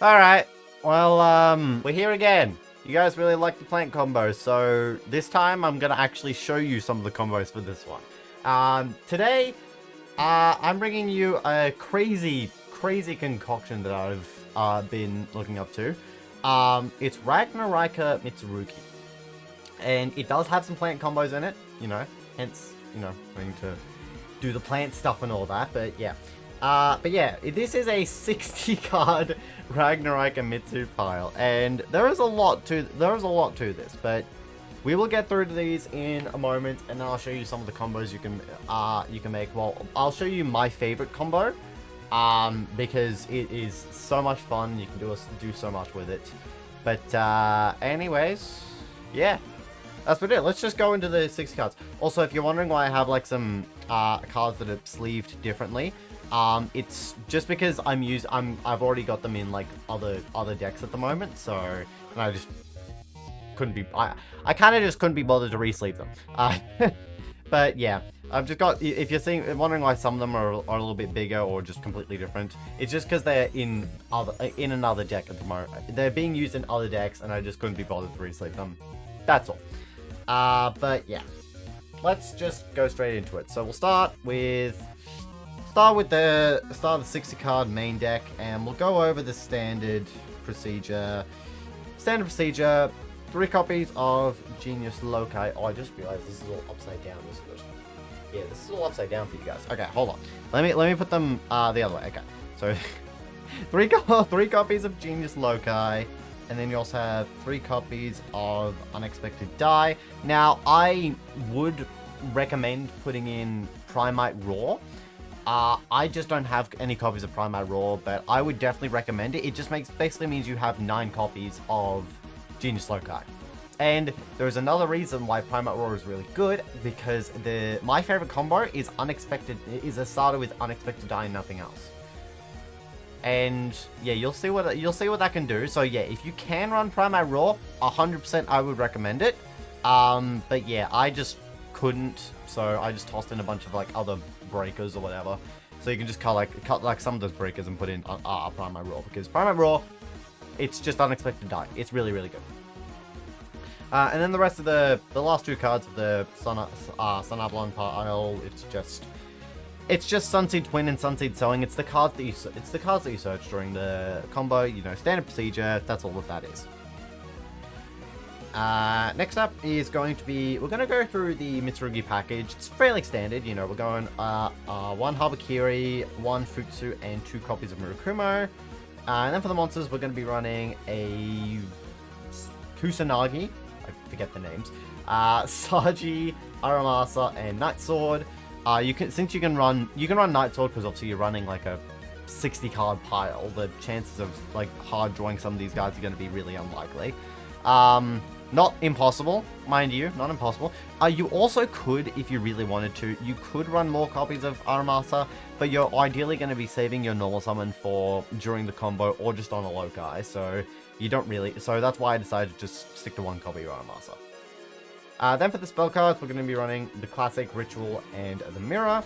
Alright, well, we're here again. You guys really like the plant combos, so this time I'm gonna actually show you some of the combos for this one. Today, I'm bringing you a crazy concoction that I've been looking up to. It's Ragnaraika Mitsurugi. And it does have some plant combos in it, hence, wanting to do the plant stuff and all that, but yeah. This is a 60 card Ragnaraika Mitsu pile, and there is a lot to this, but we will get through to these in a moment, and then I'll show you some of the combos you can make. Well, I'll show you my favorite combo, because it is so much fun. You can do so much with it. But anyways, yeah. That's what it is. Let's just go into the 60 cards. Also, if you're wondering why I have like some cards that are sleeved differently, it's just because I've already got them in like other decks at the moment, so and I just couldn't be I kind of just couldn't be bothered to re-sleeve them. But yeah, I've just got, if you're wondering why some of them are a little bit bigger or just completely different, it's just because they're in another deck at the moment. They're being used in other decks, and I just couldn't be bothered to re-sleeve them. That's all. But yeah, let's just go straight into it. So we'll start with the 60 card main deck, and we'll go over the standard procedure. 3 copies of Genius Loci. Oh, I just realized this is all upside down, isn't it? Yeah, this is all upside down for you guys. Okay, hold on. Let me put them the other way. Okay, so 3 copies of Genius Loci. And then you also have 3 copies of Unexpected Die. Now, I would recommend putting in Primite Raw. I just don't have any copies of Primite Raw, but I would definitely recommend it. It just basically means you have 9 copies of Genius Loci. And there's another reason why Primite Raw is really good, because my favorite combo is a starter with Unexpected Die and nothing else. And yeah, you'll see what that can do. So yeah, if you can run Primite Raw, 100% I would recommend it. But yeah, I just couldn't, so I just tossed in a bunch of like other breakers or whatever. So you can just cut like some of those breakers and put in Primite Raw, because Primite Raw, it's just Unexpected Die. It's really good. And then the rest of the last 2 cards of the Sun Avalon pile, it's just Sunseed Twin and Sunseed Sowing. It's the cards that you search during the combo. Standard procedure. That's all that is. Next up is going to be, we're going to go through the Mitsurugi package. It's fairly standard. We're going 1 Habakiri, 1 Futsu, and 2 copies of Murakumo. And then for the monsters, we're going to be running a Kusanagi. I forget the names. Saji, Aramasa, and Night Sword. You can run Night Sword, because obviously you're running like a 60 card pile. The chances of like hard drawing some of these guys are going to be really unlikely. Not impossible, mind you, not impossible. You also could, if you really wanted to, you could run more copies of Aramasa, but you're ideally going to be saving your normal summon for during the combo or just on a Loci. So you don't really. So that's why I decided to just stick to 1 copy of Aramasa. Then for the spell cards, we're going to be running the Classic, Ritual, and the Mirror.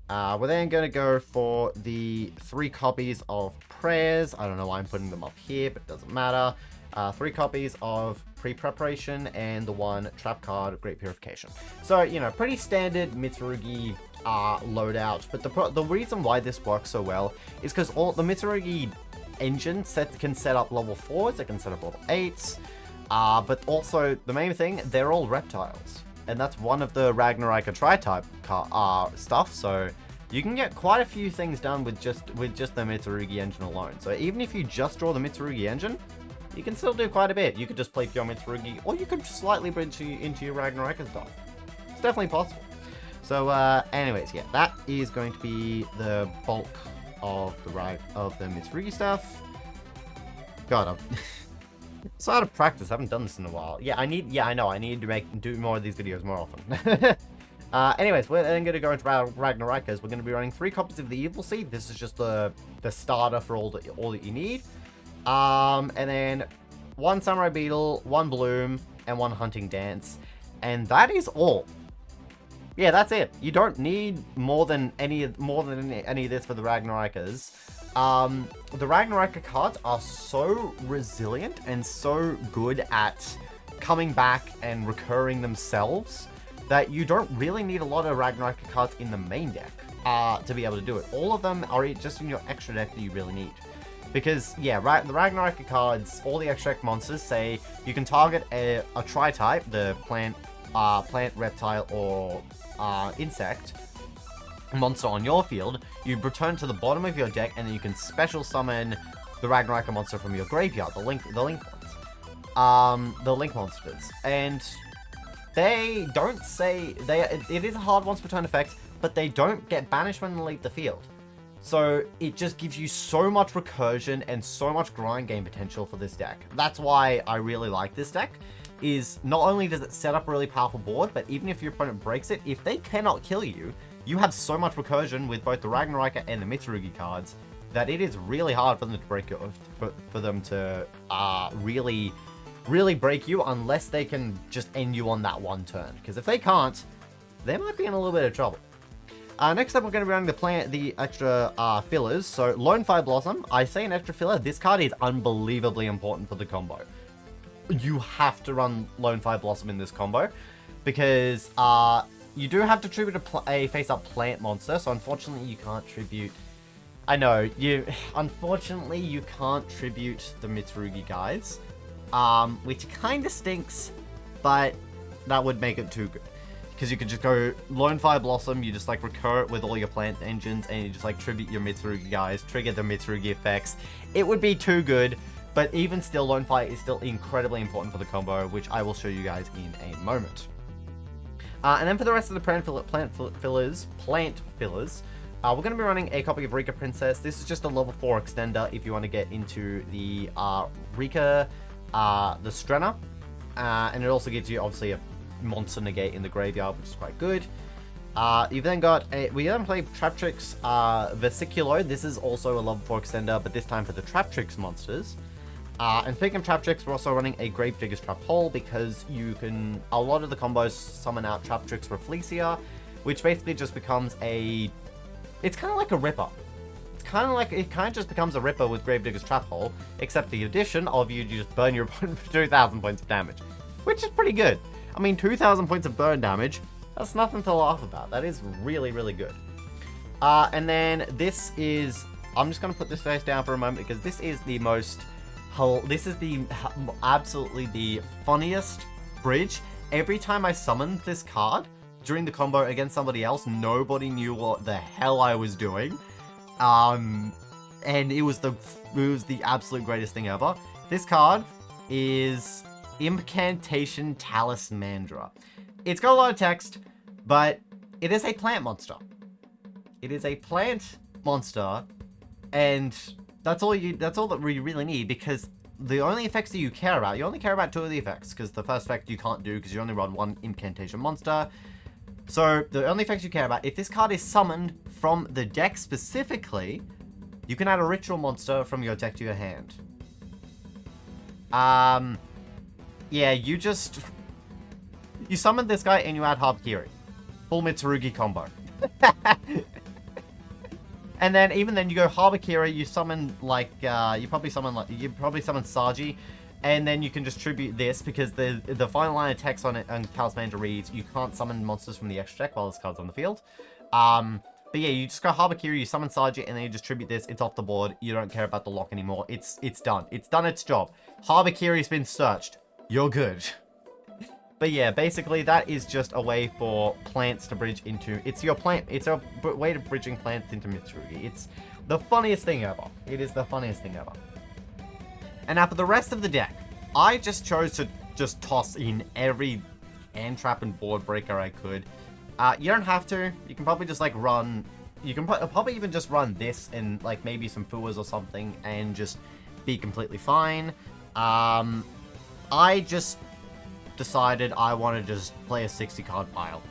We're then going to go for the 3 copies of Prayers. I don't know why I'm putting them up here, but it doesn't matter. 3 copies of Pre-Preparation, and the 1 trap card, Great Purification. So, pretty standard Mitsurugi loadout. But the reason why this works so well is because all the Mitsurugi engine can set up level 4s, it can set up level 8s. But also, the main thing, they're all reptiles. And that's one of the Ragnaraika tri-type stuff, so you can get quite a few things done with just the Mitsurugi engine alone. So even if you just draw the Mitsurugi engine, you can still do quite a bit. You could just play pure Mitsurugi, or you could slightly bridge into your Ragnaraika stuff. It's definitely possible. So anyways, yeah, that is going to be the bulk of the Mitsurugi stuff. God, I'm so out of practice. I haven't done this in a while. Yeah, I know. I need to do more of these videos more often. Anyways, we're then going to go into Ragnaraikas. We're going to be running 3 copies of the Evil Seed. This is just the starter for all that you need. And then 1 Samurai Beetle, 1 Bloom, and 1 Hunting Dance. And that is all. Yeah, that's it. You don't need more than any of this for the Ragnaraikas. the Ragnarika cards are so resilient and so good at coming back and recurring themselves that you don't really need a lot of Ragnarika cards in the main deck to be able to do it. All of them are just in your extra deck that you really need. Because, yeah, the Ragnarika cards, all the extra deck monsters say you can target a tri-type, the plant, reptile, or insect monster on your field. You return to the bottom of your deck, and then you can special summon the Ragnarika monster from your graveyard, the link ones. The link monsters. And they don't say... it is a hard once per turn effect, but they don't get banished when they leave the field. So it just gives you so much recursion and so much grind game potential for this deck. That's why I really like this deck, is not only does it set up a really powerful board, but even if your opponent breaks it, if they cannot kill you, you have so much recursion with both the Ragnaraika and the Mitsurugi cards that it is really hard for them to break you, for them to really break you unless they can just end you on that one turn. Because if they can't, they might be in a little bit of trouble. Next up, we're going to be running the extra fillers. So, Lone Fire Blossom. I say an extra filler. This card is unbelievably important for the combo. You have to run Lone Fire Blossom in this combo because you do have to tribute a face-up plant monster. So, unfortunately, you can't tribute... I know, unfortunately, you can't tribute the Mitsurugi guys, which kind of stinks, but that would make it too good. Because you could just go Lone Fire Blossom, you just like recur it with all your plant engines, and you just like tribute your Mitsurugi guys, trigger the Mitsurugi effects. It would be too good, but even still, Lone Fire is still incredibly important for the combo, which I will show you guys in a moment. And then for the rest of the plant fillers, we're going to be running a copy of Rika Princess. This is just a level 4 extender if you want to get into the Rika, the Strenna, and it also gives you obviously a monster negate in the graveyard, which is quite good. You've then got we then play Traptrix Vesiculo. This is also a level 4 extender, but this time for the Traptrix monsters. And speaking of Traptrix, we're also running a Gravedigger's Trap Hole because you can, a lot of the combos summon out Traptrix Rafflesia, which basically just becomes it's kind of like a Ripper. It kind of just becomes a Ripper with Gravedigger's Trap Hole, except the addition of you just burn your opponent for 2,000 points of damage, which is pretty good. I mean, 2,000 points of burn damage, that's nothing to laugh about. That is really, really good. And then this is... I'm just going to put this face down for a moment because this is the most... This is absolutely the funniest bridge. Every time I summoned this card during the combo against somebody else, nobody knew what the hell I was doing. And it was the absolute greatest thing ever. This card is... Incantation Talismandra. It's got a lot of text, but it is a plant monster. It is a plant monster, and that's all that we really need, because the only effects that you care about, you only care about 2 of the effects, because the first effect you can't do because you only run 1 incantation monster. So the only effects you care about, if this card is summoned from the deck specifically, you can add a ritual monster from your deck to your hand. Yeah, you summon this guy and you add Habakiri. Full Mitsurugi combo. And then, even then, you go Habakiri, you summon, like, you probably summon Saji, and then you can just tribute this, because the final line of text on it, on Talismandra reads, you can't summon monsters from the extra deck while this card's on the field. But yeah, you just go Habakiri, you summon Saji, and then you just tribute this, it's off the board, you don't care about the lock anymore, it's done. It's done its job. Habakiri's been searched. You're good. But yeah, basically that is just a way for plants to bridge into... It's a way of bridging plants into Mitsurugi. It's the funniest thing ever. It is the funniest thing ever. And now for the rest of the deck, I just chose to just toss in every hand trap and board breaker I could. You don't have to. You can probably just like run... You can probably even just run this and like maybe some Fuas or something and just be completely fine. I just decided I want to just play a 60 card pile.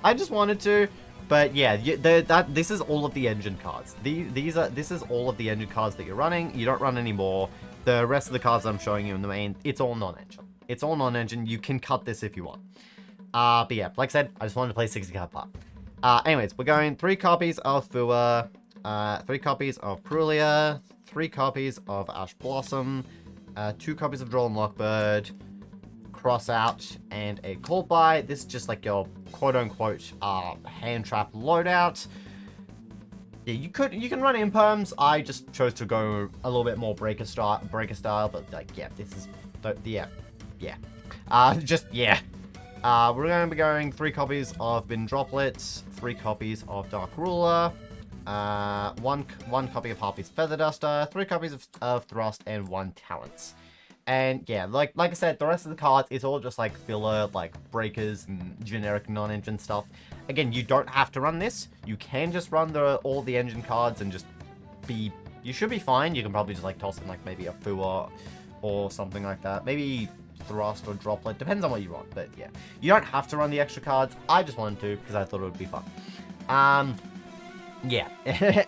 I just wanted to, but yeah, this is all of the engine cards. This is all of the engine cards that you're running. You don't run any more. The rest of the cards I'm showing you in the main, it's all non-engine. It's all non-engine. You can cut this if you want. But yeah, like I said, I just wanted to play 60 card pile. Anyways, we're going 3 copies of Fua. 3 copies of Prulia, 3 copies of Ash Blossom, 2 copies of Droll and Lockbird, Cross Out, and a Call By. This is just like your quote-unquote hand trap loadout. Yeah, you can run imperms. I just chose to go a little bit more breaker style, but like, yeah, this is yeah. We're going to be going 3 copies of Bin Droplets, 3 copies of Dark Ruler, one copy of Harpy's Feather Duster, 3 copies of Thrust, and 1 Talents. And yeah, like I said, the rest of the cards is all just like filler, like breakers and generic non-engine stuff. Again, you don't have to run this. You can just run all the engine cards and just be... You should be fine. You can probably just like toss in like maybe a Fua or something like that. Maybe Thrust or Droplet. Depends on what you want. But yeah, you don't have to run the extra cards. I just wanted to because I thought it would be fun. Yeah.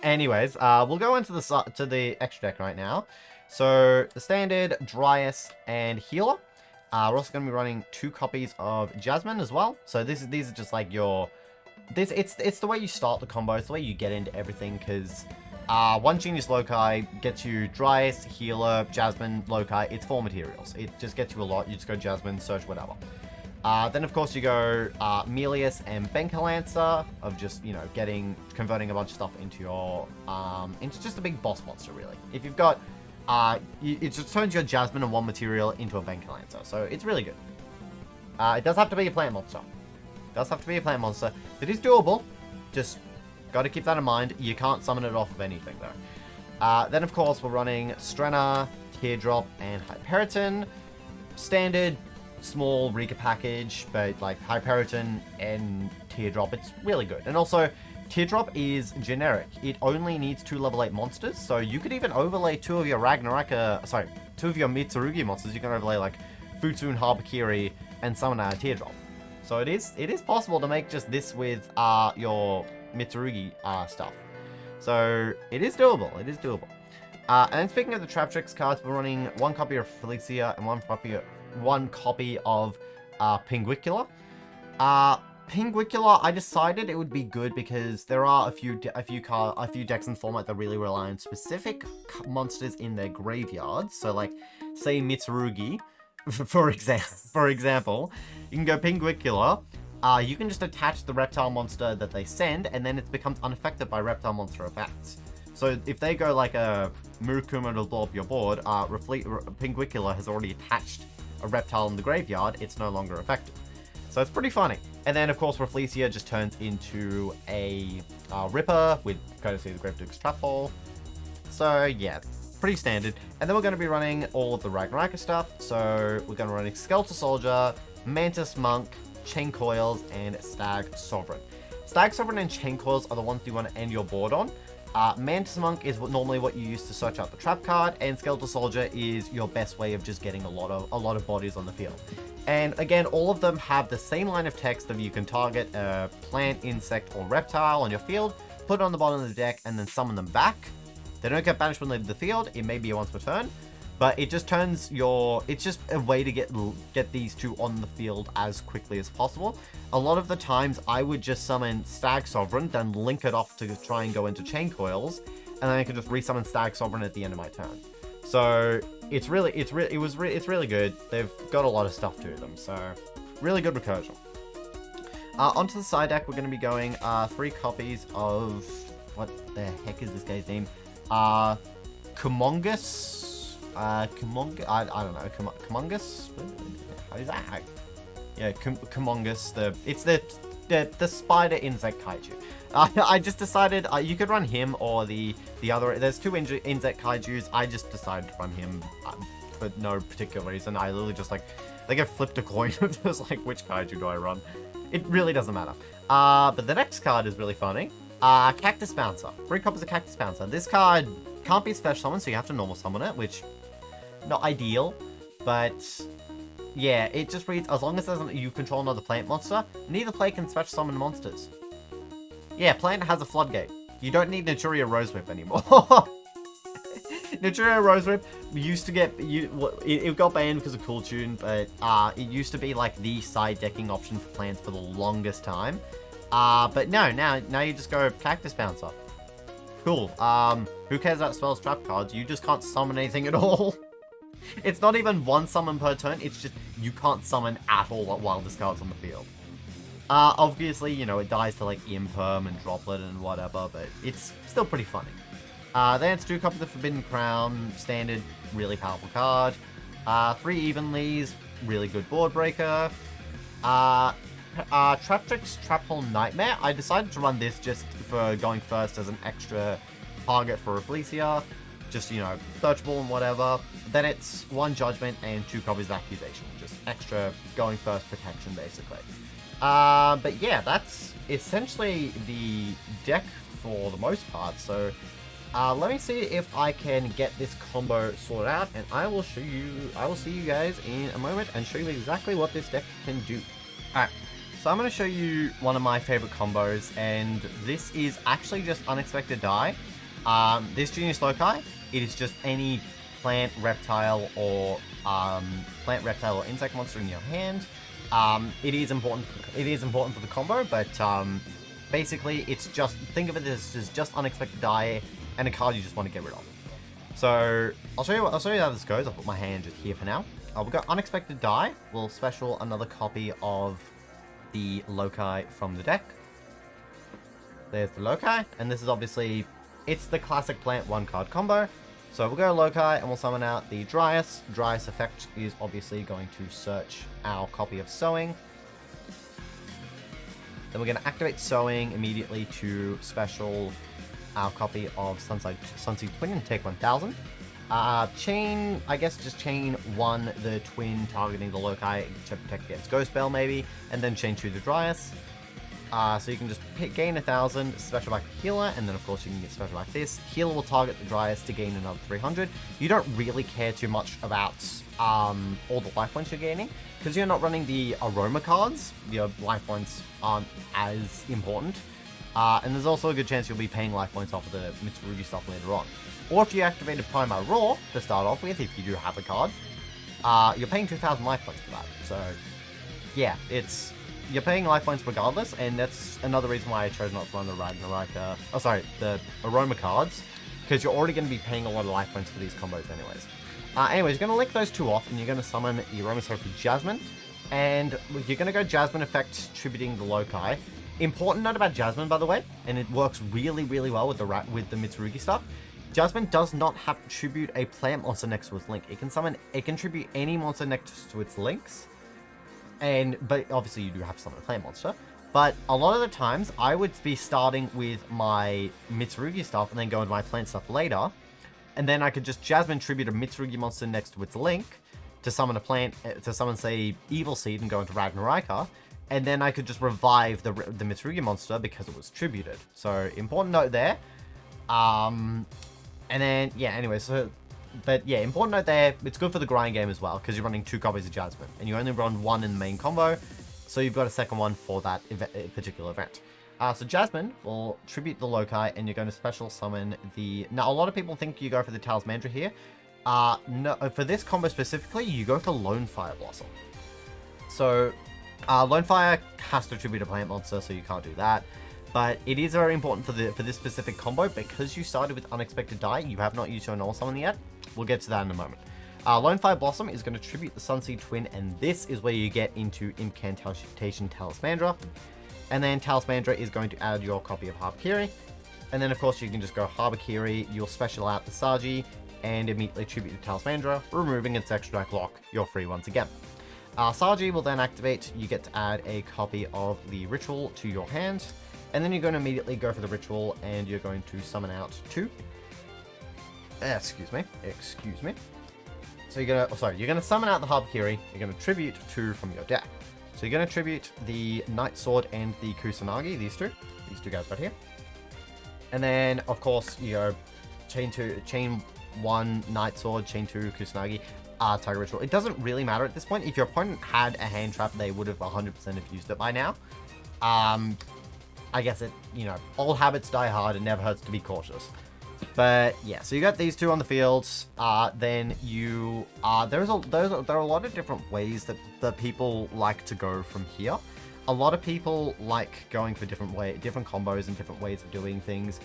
Anyways, we'll go into the extra deck right now. So the standard, Dryas, and Healer. We're also going to be running 2 copies of Jasmine as well. So these are just like your... It's the way you start the combo. It's the way you get into everything, because 1 Genius Loci gets you Dryas, Healer, Jasmine, Loci. It's 4 materials. It just gets you a lot. You just go Jasmine, search whatever. Then of course you go Melius and Benkalancer of just, you know, converting a bunch of stuff into your into just a big boss monster, really. If you've got it just turns your Jasmine and 1 material into a Benkalancer, so it's really good. It does have to be a plant monster. It is doable. Just got to keep that in mind. You can't summon it off of anything, though. Then, of course, we're running Strenna, Teardrop, and Hyperiton. Standard, small Rika package, but like Hyperiton and Teardrop, it's really good. And also, Teardrop is generic. It only needs 2 level 8 monsters, so you could even overlay 2 of your Ragnaraika... Sorry, 2 of your Mitsurugi monsters. You can overlay, like, Futsu and Harbakiri and summon a Teardrop. So it is possible to make just this with your Mitsurugi stuff. So it is doable. And then speaking of the Trap Tricks cards, we're running 1 copy of Felicia and 1 copy of Pinguicula. Pinguicula, I decided it would be good because there are a few decks in the format that really rely on specific monsters in their graveyards. So, like, say Mitsurugi, for example, you can go Pinguicula. You can just attach the reptile monster that they send, and then it becomes unaffected by reptile monster effects. So if they go like a Murukuma to blow up your board, Pinguicula has already attached a reptile in the graveyard. It's no longer effective. So it's pretty funny. And then, of course, Rafflesia just turns into a Ripper with courtesy of the Gravedigger's Trap Hole. So, yeah, pretty standard. And then we're going to be running all of the Ragnaraika stuff. So we're going to be running Skeletor Soldier, Mantis Monk, Chain Coils, and Stag Sovereign. Stag Sovereign and Chain Coils are the ones you want to end your board on. Mantis Monk is normally what you use to search out the trap card, and Skeletor Soldier is your best way of just getting a lot of bodies on the field. And again, all of them have the same line of text of you can target a plant, insect, or reptile on your field, put it on the bottom of the deck, and then summon them back. They don't get banished when they leave the field. It may be once per turn, but it just turns it's just a way to get these 2 on the field as quickly as possible. A lot of the times, I would just summon Stag Sovereign, then link it off to try and go into Chain Coils, and then I could just resummon Stag Sovereign at the end of my turn. So it's really good. They've got a lot of stuff to them, so really good recursion. Onto the side deck, we're going to be going 3 copies of what the heck is this guy's name? Kumongus. I don't know. Kumongus. How is that? Yeah, Kumongus. It's the spider insect kaiju. I just decided you could run him or the other. There's 2 insect kaijus. I just decided to run him for no particular reason. I literally just like I flipped a coin. Just like, which kaiju do I run? It really doesn't matter. But the next card is really funny. Cactus Bouncer. 3 copies of Cactus Bouncer. This card can't be special summon, so you have to normal summon it, which not ideal, but yeah, it just reads, as long as you control another plant monster, neither player can special summon monsters. Yeah, plant has a floodgate. You don't need Naturia Rose Whip anymore. Naturia Rose Whip used to get, it got banned because of Cool Tune, but it used to be like the side decking option for plants for the longest time. But no, now you just go Cactus Bouncer. Cool. Who cares about spells, trap cards? You just can't summon anything at all. It's not even one summon per turn, it's just you can't summon at all while this card's on the field. Obviously, you know, it dies to like Imperm and Droplet and whatever, but it's still pretty funny. Then it's 2 copies of Forbidden Crown, standard, really powerful card. 3 Evenlies, really good board breaker. Traptrix Trap Hole Nightmare. I decided to run this just for going first as an extra target for Rafflesia. Just, you know, searchable and whatever. Then it's 1 Judgment and 2 copies of Accusation. Just extra going first protection, basically. But yeah, that's essentially the deck for the most part. So, let me see if I can get this combo sorted out, and I will see you guys in a moment and show you exactly what this deck can do. Alright, so I'm going to show you one of my favorite combos, and this is actually just Unexpected Die. This Genius Loci, it is just any plant, reptile, or insect monster in your hand. It is important for the combo, but basically it's just, think of it as just Unexpected Die and a card you just want to get rid of. So I'll show you how this goes. I'll put my hand just here for now. We've got Unexpected Die. We'll special another copy of the Loci from the deck. There's the Loci, and this is obviously, it's the classic plant 1-card combo. So we'll go Loci and we'll summon out the Dryas. Dryas effect is obviously going to search our copy of Sowing. Then we're going to activate Sowing immediately to special our copy of Sunseed Twin and take 1000. Chain, I guess just chain 1 the Twin targeting the Loci to protect against Ghost Bell maybe, and then chain 2 the Dryas. So you can just gain 1000, special back to Healer, and then of course you can get special back this. Healer will target the Dryas to gain another 300. You don't really care too much about all the life points you're gaining, because you're not running the Aroma cards. Your life points aren't as important. And there's also a good chance you'll be paying life points off of the Mitsurugi stuff later on. Or if you activated Prima Raw to start off with, if you do have a card, you're paying 2000 life points for that. So, yeah, you're paying life points regardless, and that's another reason why I chose not to run the Ragnaraika, the Aroma cards, because you're already going to be paying a lot of life points for these combos anyways. Anyways, you're going to lick those 2 off, and you're going to summon the Aroma Sophie Jasmine, and you're going to go Jasmine effect, tributing the Loci. Important note about Jasmine, by the way, and it works really, really well with the Mitsurugi stuff. Jasmine does not have to tribute a plant monster next to its link. It can tribute any monster next to its links. But obviously you do have to summon a plant monster. But a lot of the times, I would be starting with my Mitsurugi stuff and then go into my plant stuff later. And then I could just Jasmine tribute a Mitsurugi monster next to its link to summon a plant, to summon, say, Evil Seed and go into Ragnaraika. And then I could just revive the Mitsurugi monster because it was tributed. So, important note there. And then, yeah, anyway, but yeah, important note there, it's good for the grind game as well, because you're running 2 copies of Jasmine, and you only run 1 in the main combo, so you've got a second one for that particular event. So Jasmine will tribute the Loci, and you're going to special summon now a lot of people think you go for the Talismandra here. No, for this combo specifically, you go for Lone Fire Blossom. So, Lone Fire has to tribute a plant monster, so you can't do that. But it is very important for this specific combo, because you started with Unexpected Die, you have not used your normal summon yet. We'll get to that in a moment. Lone Fire Blossom is going to tribute the Sunseed Twin, and this is where you get into Incantation Talismandra. And then Talismandra is going to add your copy of Harbakiri. And then of course you can just go Harbakiri, you'll special out the Saji, and immediately tribute the Talismandra, removing its extra deck lock. You're free once again. Saji will then activate, you get to add a copy of the Ritual to your hand. And then you're going to immediately go for the Ritual, and you're going to summon out 2. Excuse me. So you're going to summon out the Harbakiri, you're going to tribute 2 from your deck. So you're going to tribute the Night Sword and the Kusanagi, these two guys right here. And then, of course, you go chain 1 Night Sword, chain 2 Kusanagi, Tiger Ritual. It doesn't really matter at this point. If your opponent had a hand trap, they would have 100% have used it by now. I guess old habits die hard. It never hurts to be cautious. But yeah, so you got these 2 on the field. Then you there are a lot of different ways that people like to go from here. A lot of people like going for different combos and different ways of doing things.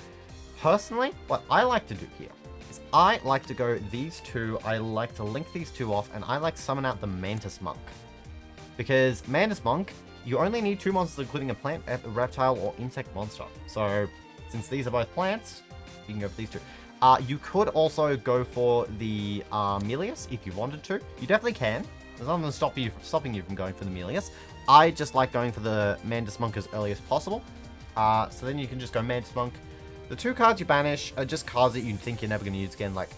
Personally, what I like to do here is I like to go these two, I like to link these two off, and I like summon out the Mantis Monk. Because Mantis Monk, you only need 2 monsters, including a plant, a reptile, or insect monster. So, since these are both plants, you can go for these two. You could also go for the Melius if you wanted to. You definitely can. There's nothing stopping you from going for the Melius. I just like going for the Mantis Monk as early as possible. So then you can just go Mantis Monk. The 2 cards you banish are just cards that you think you're never going to use again, like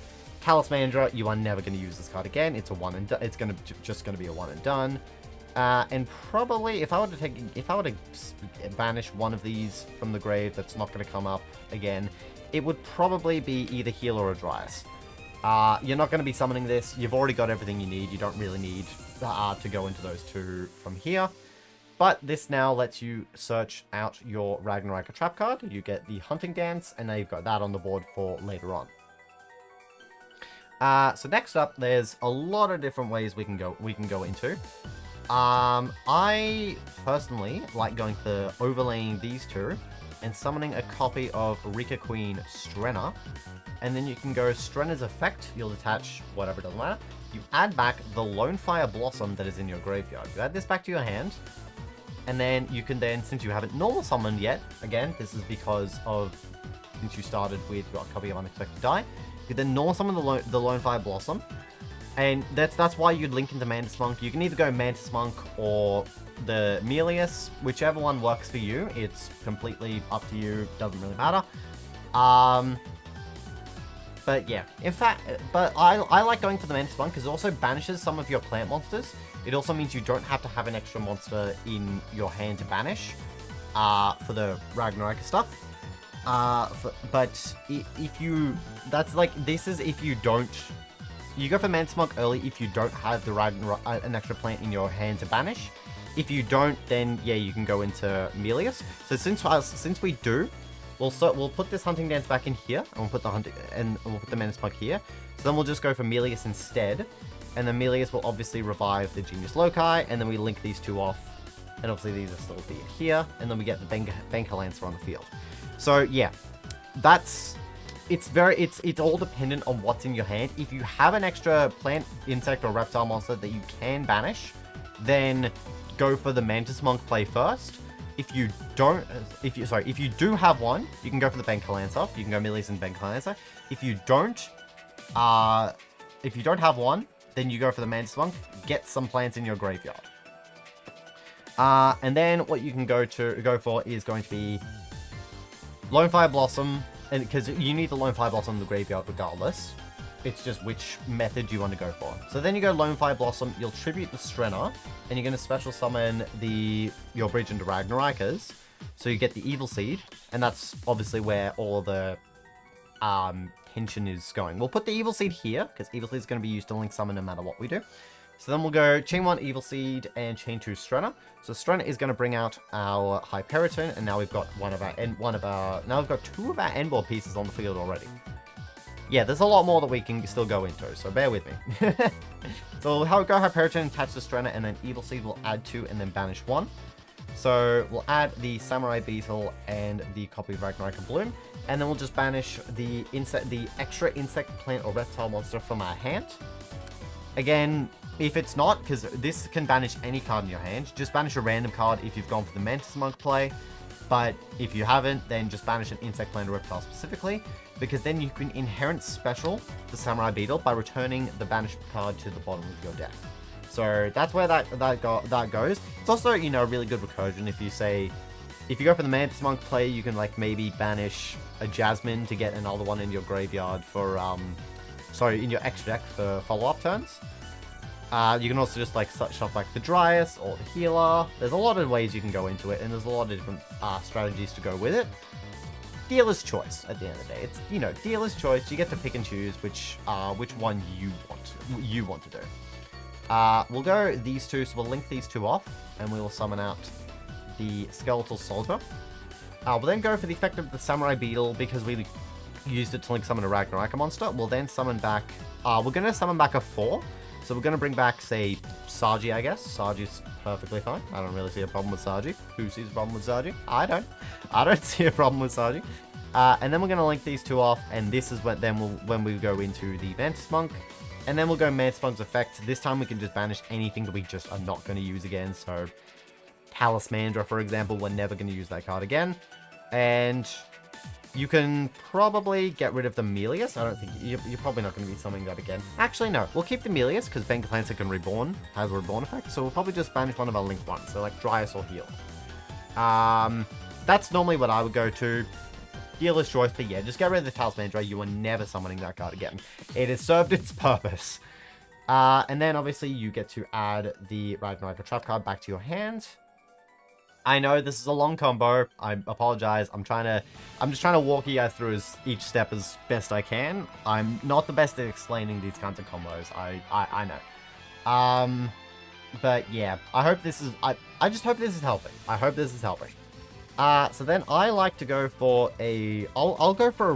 Talismandra. You are never going to use this card again. It's a one and it's just going to be a one and done. And probably if I were to banish one of these from the grave that's not going to come up again, it would probably be either Healer or Dryas. You're not going to be summoning this. You've already got everything you need. You don't really need to go into those 2 from here. But this now lets you search out your Ragnaraika trap card. You get the Hunting Dance, and now you've got that on the board for later on. So next up, there's a lot of different ways we can go into. I personally like going for overlaying these 2 and summoning a copy of Rika Queen Strenna. And then you can go Strenna's effect. You'll attach whatever, doesn't matter. You add back the Lone Fire Blossom that is in your graveyard. You add this back to your hand. And then you can since you haven't normal summoned yet, again, this is because of, since you started with your copy of Unexpected Die, you can then normal summon the Lone Fire Blossom. And that's why you'd link into Mantis Monk. You can either go Mantis Monk or the Melius, whichever one works for you. It's completely up to you, doesn't really matter. But yeah, in fact, I like going for the Mantis Monk because it also banishes some of your plant monsters. It also means you don't have to have an extra monster in your hand to banish for the Ragnarika stuff. But if you, if you don't, you go for Mantis Monk early if you don't have the an extra plant in your hand to banish. If you don't, then yeah, you can go into Melius. So since we do, we'll put this Hunting Dance back in here, and we'll put the Mantis Monk here. So then we'll just go for Melius instead, and then Melius will obviously revive the Genius Loci, and then we link these 2 off, and obviously these are still be here, and then we get the Banker Lancer on the field. So yeah, it's all dependent on what's in your hand. If you have an extra plant, insect, or reptile monster that you can banish, then go for the Mantis Monk play first. If you do have one, you can go for the Banker Lancer. You can go Melius and Banker Lancer. If you don't have one, then you go for the Mantis Monk. Get some plants in your graveyard. And then what you can go for is going to be Lone Fire Blossom, and because you need the Lone Fire Blossom in the graveyard regardless. It's just which method you want to go for. So then you go Lone Fire Blossom, you'll tribute the Strenna, and you're going to special summon your bridge into Ragnaraikas. So you get the Evil Seed, and that's obviously where all the tension is going. We'll put the Evil Seed here, because Evil Seed is going to be used to link summon no matter what we do. So then we'll go Chain 1 Evil Seed and Chain 2 Strenna. So Strenna is going to bring out our Hyperiton, and now we've got now we've got 2 of our endboard pieces on the field already. Yeah, there's a lot more that we can still go into, so bear with me. So we'll go Hyperiton, attach the Strenna, and then Evil Seed will add 2 and then banish 1. So we'll add the Samurai Beetle and the copy of Ragnarika Bloom, and then we'll just banish the extra insect, plant, or reptile monster from our hand. Again, if it's not, because this can banish any card in your hand, just banish a random card if you've gone for the Mantis Monk play. But if you haven't, then just banish an insect, plant, or reptile specifically, because then you can inherent special the Samurai Beetle by returning the banished card to the bottom of your deck. So that's where that goes. It's also, a really good recursion if you go for the Mantis Monk play, you can maybe banish a Jasmine to get another one in your graveyard for in your extra deck for follow-up turns. You can also just stuff like the Dryas or the Healer. There's a lot of ways you can go into it, and there's a lot of different strategies to go with it. Dealer's choice at the end of the day. It's dealer's choice. You get to pick and choose which one you want to do. We'll go these 2, so we'll link these 2 off, and we will summon out the Skeletal Soldier. We'll then go for the effect of the Samurai Beetle because we used it to link summon a Ragnarika monster. We'll then summon back. We're going to summon back a 4. So we're going to bring back, say, Saji, I guess. Saji's perfectly fine. I don't really see a problem with Saji. Who sees a problem with Saji? I don't. I don't see a problem with Saji. And then we're going to link these two off, and this is when we go into the Mantis Monk. And then we'll go Mantis Monk's effect. This time we can just banish anything that we just are not going to use again. So, Talismandra, for example, we're never going to use that card again. And you can probably get rid of the Melius. I don't think... You're probably not going to be summoning that again. Actually, no. We'll keep the Melius, because Bengalancer can reborn. Has a reborn effect. So we'll probably just banish one of our linked ones. So, like, Dryas or Heal. That's normally what I would go to. Dealer's choice, but yeah, just get rid of the Talismandra. You are never summoning that card again. It has served its purpose. And then, obviously, you get to add the Ragnaraika trap card back to your hand. I know this is a long combo. I apologize. I'm just trying to walk you guys through each step as best I can. I'm not the best at explaining these kinds of combos. I know. But yeah, I hope this is... I just hope this is helping. I hope this is helping. So then I like to go for a... I will go for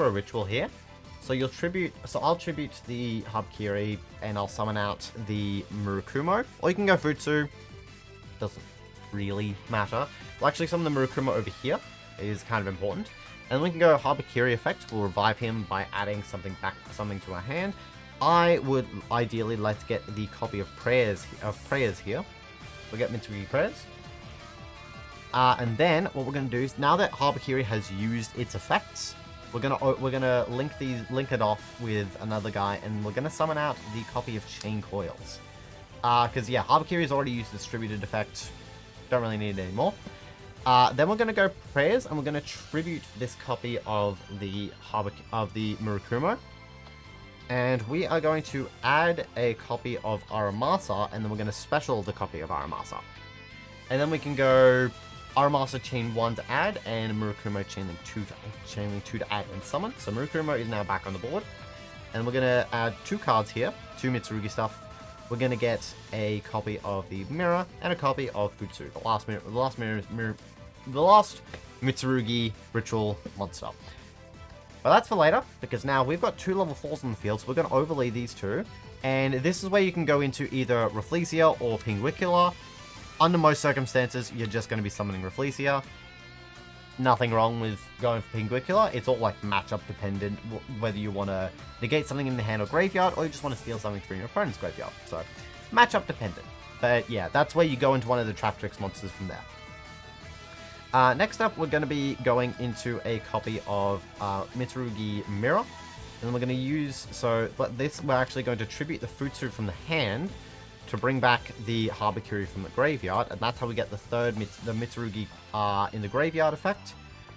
a ritual here. So I'll tribute the Habkiri, and I'll summon out the Murukumo. Or you can go Futsu. Doesn't really matter. We'll actually summon the Murukumo over here. It is kind of important. And we can go Habkiri effect. We'll revive him by adding something to our hand. I would ideally like to get the copy of prayers here. We'll get Mitsurugi prayers. And then what we're going to do is, now that Habkiri has used its effects, we're gonna link it off with another guy, and we're gonna summon out the copy of Chain Coils. Because yeah, Habkiri's already used the distributed effect. Don't really need it anymore. Then we're gonna go prayers, and we're gonna tribute this copy of the Murukumo. And we are going to add a copy of Aramasa, and then we're going to special the copy of Aramasa. And then we can go Aramasa chain 1 to add, and Murukumo chain link 2 to add and summon. So Murukumo is now back on the board. And we're going to add 2 cards here, 2 Mitsurugi stuff. We're going to get a copy of the Mirror and a copy of Futsu, the last Mitsurugi ritual monster. But that's for later, because now we've got 2 level 4s on the field, so we're going to overlay these 2. And this is where you can go into either Rafflesia or Pinguicula. Under most circumstances, you're just going to be summoning Rafflesia. Nothing wrong with going for Pinguicula. It's all like matchup dependent, whether you want to negate something in the hand or graveyard, or you just want to steal something from your opponent's graveyard. So, matchup dependent. But yeah, that's where you go into one of the Trap Tricks monsters from there. Next up, we're going to be going into a copy of Mitsurugi Mirror. And then we're going to use... but this, we're actually going to tribute the Futsu from the hand to bring back the Habakiri from the graveyard. And that's how we get the third the Mitsurugi in the graveyard effect.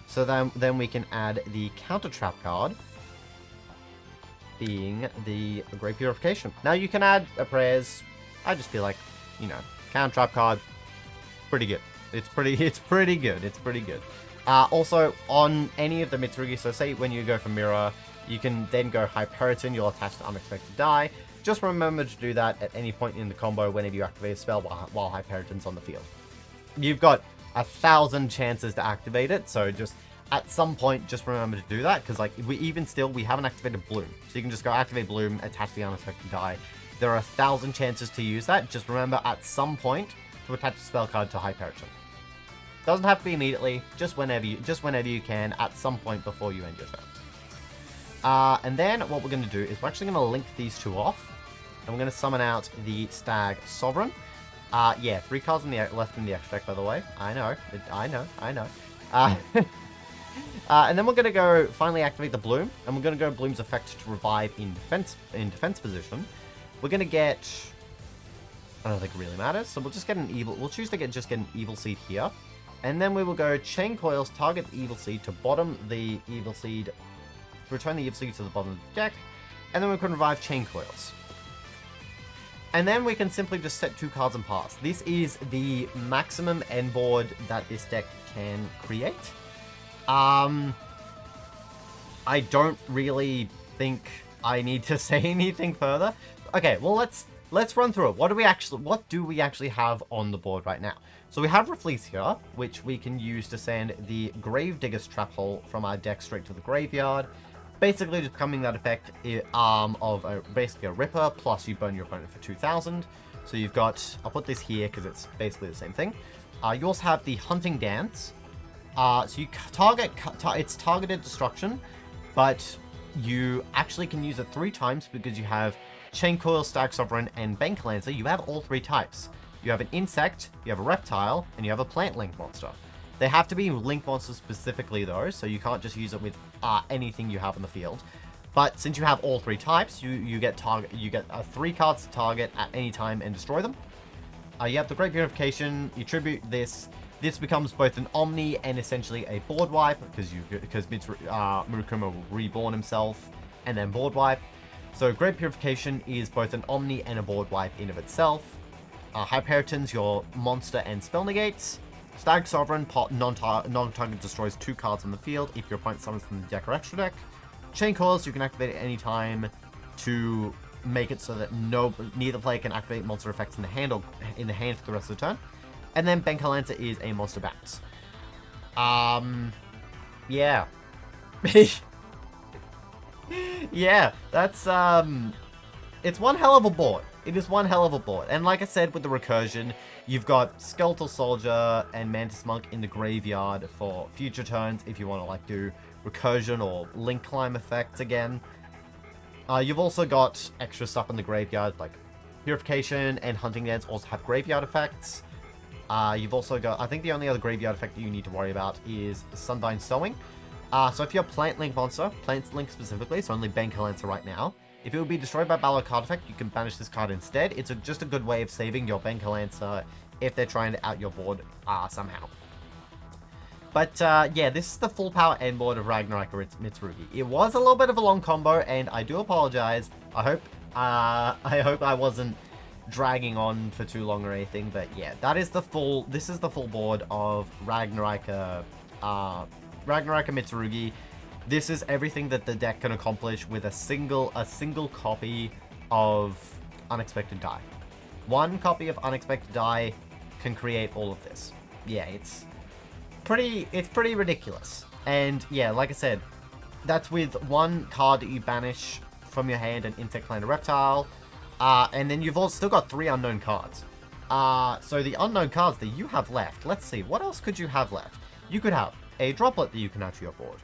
So then we can add the counter trap card, being the Grave Purification. Now you can add a prayers. I just feel like, counter trap card, pretty good. It's pretty good. It's pretty good. Also, on any of the Mitsurugi, so say when you go for Mirror, you can then go Hyperiton, you'll attach the Unexpected Die. Just remember to do that at any point in the combo whenever you activate a spell while Hyperiton's on the field. You've got 1,000 chances to activate it, so just at some point, just remember to do that, because like we haven't activated Bloom. So you can just go activate Bloom, attach the Unexpected Die. There are 1,000 chances to use that. Just remember at some point to attach a spell card to Hyperiton. Doesn't have to be immediately, just whenever you can, at some point before you end your turn. And then what we're going to do is we're actually going to link these 2 off, and we're going to summon out the Stag Sovereign. Yeah, 3 cards left in the extract, by the way. I know. And then we're going to go finally activate the Bloom, and we're going to go Bloom's effect to revive in defense position. We're going to get... I don't think it really matters, so we'll just get an evil... We'll choose to just get an Evil Seed here. And then we will go Chain Coils, target the Evil Seed to bottom the Evil Seed, return the Evil Seed to the bottom of the deck, and then we can revive Chain Coils. And then we can simply just set 2 cards and pass. This is the maximum end board that this deck can create. I don't really think I need to say anything further. Okay, well let's run through it. What do we actually have on the board right now? So we have Rafflesia, which we can use to send the Gravedigger's Trap Hole from our deck straight to the graveyard. Basically just becoming that effect of basically a Ripper, plus you burn your opponent for 2,000. So you've got, I'll put this here because it's basically the same thing. You also have the Hunting Dance, So you target, it's targeted destruction, but you actually can use it 3 times because you have Chain Coil, Stag Sovereign, and Bank Lancer. You have all 3 types. You have an insect, you have a reptile, and you have a plant link monster. They have to be link monsters specifically though, so you can't just use it with anything you have in the field. But since you have all 3 types, you get 3 cards to target at any time and destroy them. You have the Great Purification. You tribute this. This becomes both an Omni and essentially a board wipe because Murukuma will reborn himself and then board wipe. So Great Purification is both an Omni and a board wipe in of itself. Hyperion's your monster and spell negates. Stag Sovereign, non-target destroys 2 cards on the field if your opponent summons from the deck or extra deck. Chain Coils you can activate at any time to make it so that neither player can activate monster effects in the hand for the rest of the turn. And then Bank Lancer is a monster bounce. Yeah. Yeah, that's, it's one hell of a board. It is one hell of a board. And like I said, with the recursion, you've got Skeletal Soldier and Mantis Monk in the graveyard for future turns if you want to, like, do recursion or link climb effects again. You've also got extra stuff in the graveyard, like Purification and Hunting Dance also have graveyard effects. You've also got, I think the only other graveyard effect that you need to worry about is Sundyne Sowing. So if you're a Plant Link monster, Plant Link specifically, so only Bank Lancer right now, if it would be destroyed by battle card effect, you can banish this card instead. It's just a good way of saving your Bank Lancer if they're trying to out your board somehow. But yeah, this is the full power end board of Ragnaraika Mitsurugi. It was a little bit of a long combo, and I do apologize. I hope I wasn't dragging on for too long or anything. But yeah, this is the full board of Ragnaraika Mitsurugi. This is everything that the deck can accomplish with a single copy of Unexpected Die. One copy of Unexpected Die can create all of this. Yeah, it's pretty ridiculous. And yeah, like I said, that's with one card that you banish from your hand, an Insect, Clan, a Reptile, and then you've also still got 3 unknown cards. So the unknown cards that you have left, let's see, what else could you have left? You could have a Droplet that you can add to your board.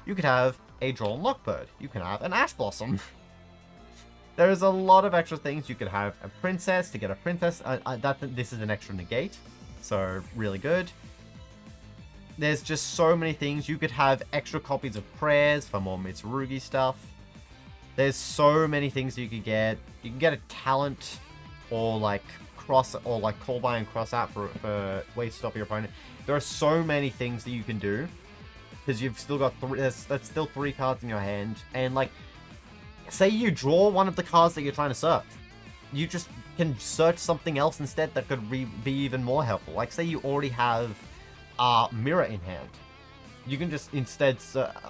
You could have a Drawn Lockbird. You can have an Ash Blossom. There is a lot of extra things. You could have a Princess to get a Princess. This is an extra negate, so really good. There's just so many things. You could have extra copies of Prayers for more Mitsurugi stuff. There's so many things you could get. You can get a talent or like call by and cross out for ways to stop your opponent. There are so many things that you can do because you've still got that's still 3 cards in your hand. And like, say you draw one of the cards that you're trying to search, you just can search something else instead that could be even more helpful. Like, say you already have Mirror in hand, you can just instead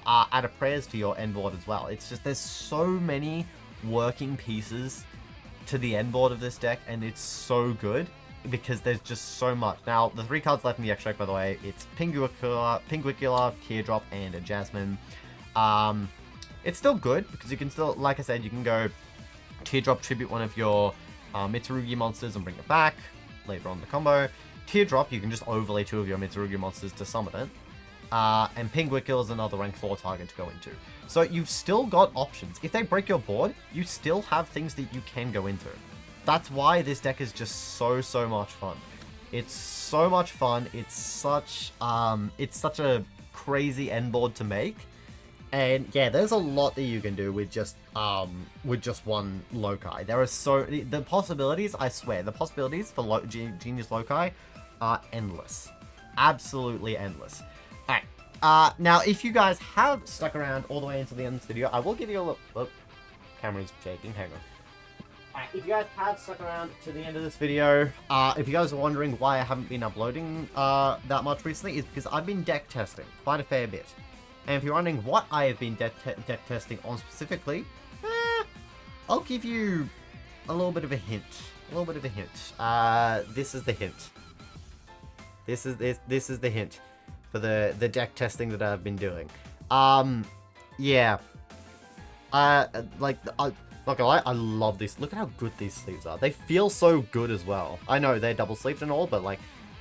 add a Prayers to your end board as well. It's just, there's so many working pieces to the end board of this deck, and it's so good because there's just so much. Now, the 3 cards left in the extra deck, by the way, it's Pinguicula, Teardrop, and a Jasmine. It's still good because you can still, like I said, you can go Teardrop, tribute one of your Mitsurugi monsters and bring it back later on in the combo. Teardrop, you can just overlay 2 of your Mitsurugi monsters to summon it. And Pinguicula is another rank 4 target to go into. So you've still got options. If they break your board, you still have things that you can go into. That's why this deck is just so much fun. It's so much fun. It's such a crazy end board to make. And yeah, there's a lot that you can do with just one Loci. There are the possibilities, I swear, the possibilities for Genius Loci are endless. Absolutely endless. Alright, now if you guys have stuck around all the way into the end of this video, I will give you a look. Oh, camera's shaking, hang on. Alright, if you guys have stuck around to the end of this video, if you guys are wondering why I haven't been uploading that much recently, it's because I've been deck testing quite a fair bit. And if you're wondering what I have been deck testing on specifically, I'll give you a little bit of a hint. This is the hint. This is the hint for the deck testing that I've been doing. Yeah. Not gonna lie, I love this. Look at how good these sleeves are. They feel so good as well. I know they're double sleeved and all, but like,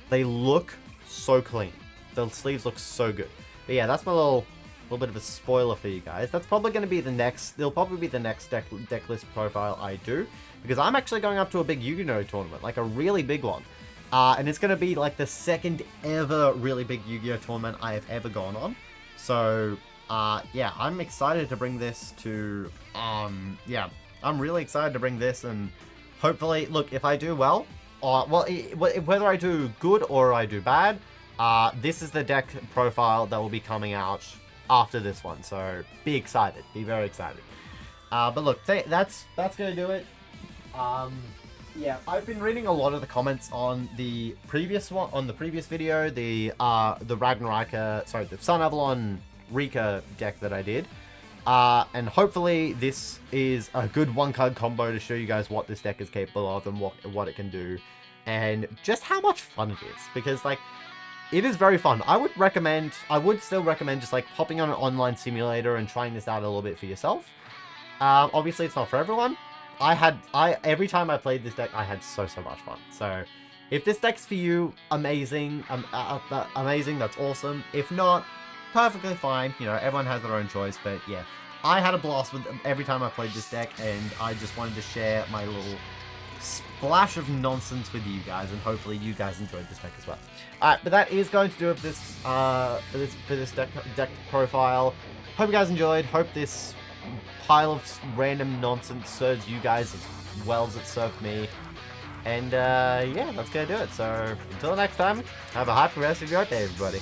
they look so clean. the sleeves look so good. But yeah, that's my little bit of a spoiler for you guys. That's probably going to be the next, it'll probably be the next deck list profile I do, because I'm actually going up to a big Yu-Gi-Oh tournament, like a really big one. And it's going to be like the second ever really big Yu-Gi-Oh tournament I have ever gone on. So, yeah, I'm excited to bring this to, yeah, I'm really excited to bring this, and hopefully, look, if I do well, whether I do good or I do bad, this is the deck profile that will be coming out after this one. So be excited, be very excited. But look, that's gonna do it. Yeah, I've been reading a lot of the comments on the previous one, on the previous video, the Ragnaraika, sorry, the Sun Avalon Rika deck that I did. And hopefully this is a good one-card combo to show you guys what this deck is capable of and what it can do, and just how much fun it is. Because, like, it is very fun. I would still recommend just, like, hopping on an online simulator and trying this out a little bit for yourself. Obviously, it's not for everyone. Every time I played this deck, I had so much fun. So, if this deck's for you, amazing. Amazing, that's awesome. If not, perfectly fine. You know, everyone has their own choice. But, yeah, I had a blast with every time I played this deck, and I just wanted to share my little splash of nonsense with you guys, and hopefully you guys enjoyed this deck as well. Alright, but that is going to do it for this deck profile. Hope you guys enjoyed. Hope this pile of random nonsense serves you guys as well as it served me. And yeah, that's gonna do it. So until next time, have a happy rest of your day, everybody.